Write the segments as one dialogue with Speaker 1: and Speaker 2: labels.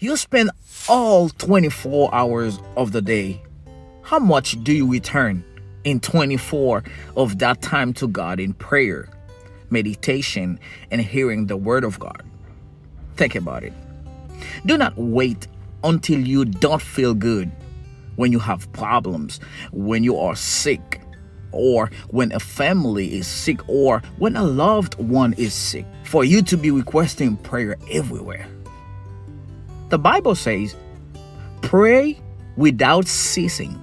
Speaker 1: You spend all 24 hours of the day. How much do you return in 24 of that time to God in prayer, meditation, and hearing the word of God? Think about it. Do not wait until you don't feel good, when you have problems, when you are sick, or when a family is sick, or when a loved one is sick, for you to be requesting prayer everywhere. The Bible says, pray without ceasing.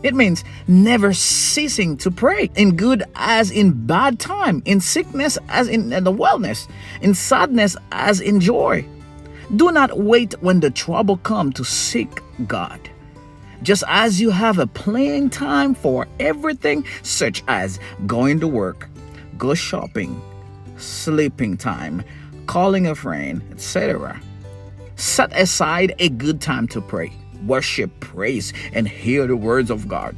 Speaker 1: It means never ceasing to pray, in good as in bad time, in sickness as in the wellness, in sadness as in joy. Do not wait when the trouble comes to seek God. Just as you have a playing time for everything, such as going to work, go shopping, sleeping time, calling a friend, etc. Set aside a good time to pray, worship, praise, and hear the words of God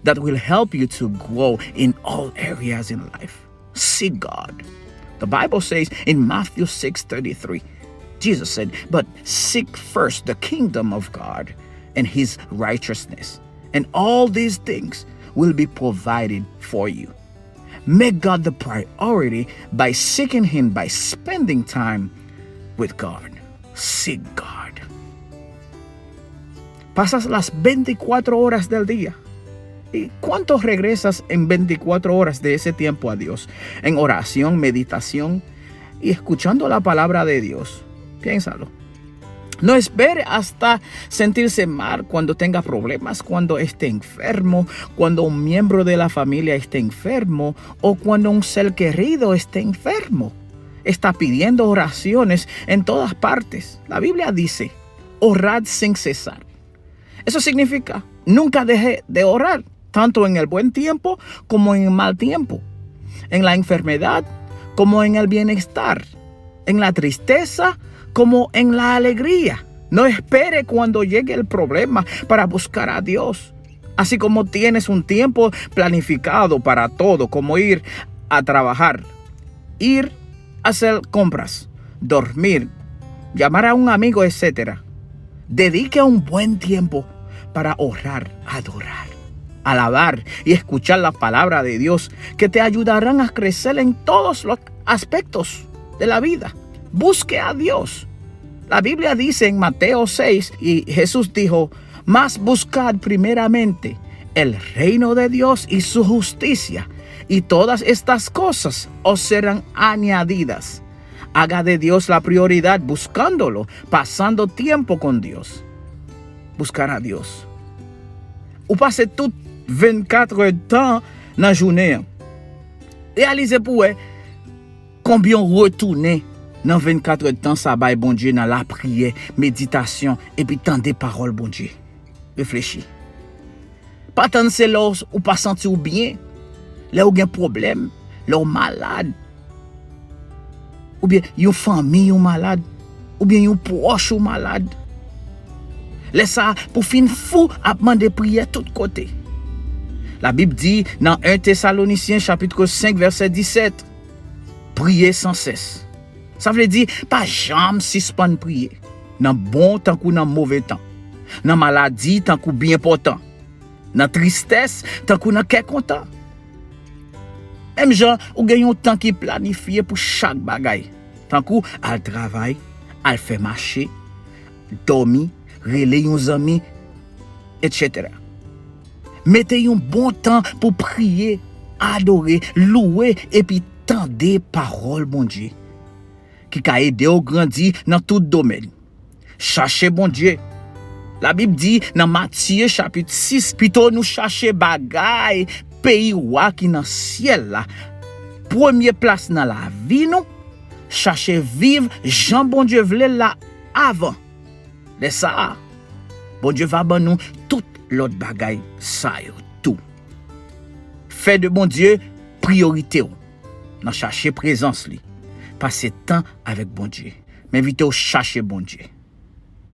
Speaker 1: that will help you to grow in all areas in life. Seek God. The Bible says in Matthew 6:33, Jesus said, but seek first the kingdom of God and his righteousness, and all these things will be provided for you. Make God the priority by seeking him, by spending time with God. Seek God. Pasas las 24 horas del día. ¿Y cuánto regresas en 24 horas de ese tiempo a Dios? En oración, meditación y escuchando la palabra de Dios. Piénsalo. No espere hasta sentirse mal cuando tenga problemas, cuando esté enfermo, cuando un miembro de la familia esté enfermo o cuando un ser querido esté enfermo. Está pidiendo oraciones en todas partes. La Biblia dice, orad sin cesar. Eso significa, nunca deje de orar, tanto en el buen tiempo como en el mal tiempo, en la enfermedad como en el bienestar, en la tristeza como en la alegría. No espere cuando llegue el problema para buscar a Dios. Así como tienes un tiempo planificado para todo, como ir a trabajar, ir a hacer compras, dormir, llamar a un amigo, etc. Dedique un buen tiempo para orar, adorar, alabar y escuchar la palabra de Dios, que te ayudarán a crecer en todos los aspectos de la vida. Busque a Dios. La Biblia dice en Mateo 6, y Jesús dijo, mas buscad primeramente el reino de Dios y su justicia, y todas estas cosas os serán añadidas. Haga de Dios la prioridad, buscándolo, pasando tiempo con Dios. Buscar a Dios. Ou passe tout 24 heures de temps dans la journée. Réalisez pour combien retourner dans 24 heures de temps ça bail bon Dieu dans la prière, méditation et puis tant des paroles bon Dieu. Réfléchis. Pas tant c'est là ou pas sentir ou bien, là ou gen problème, là ou malade. Ou bien yon famille ou malade, ou bien yon proche ou malade. Laisse ça pour fin fou à demander prière tout côté. La Bible dit dans 1 Thessaloniciens chapitre 5 verset 17, priez sans cesse. Ça veut dire pas jamais suspendre prier. Dans bon temps ou dans mauvais temps. Dans maladie tant ou bien important. Dans tristesse tant ou dans content. Même gens ou gagne un temps qui planifié pour chaque bagaille. Tant ou al travail, al faire marcher, dormir, relais yon amis, etc. Mettez un bon temps pour prier, adorer, louer et puis tendre parole bon Dieu qui a aidé au grandir dans tout domaine. Cherchez bon Dieu. La Bible dit dans Matthieu chapitre 6, plutôt nous chercher bagaille pays roi qui dans ciel là. Première place dans la vie nous, chercher vivre Jean bon Dieu voulait là avant. De ça, bon Dieu va ban nous toute l'autre bagaille ça yo tout. Fait de bon Dieu priorité ou. Dans chercher présence li. Passer temps avec bon Dieu. M'inviter au chercher bon Dieu.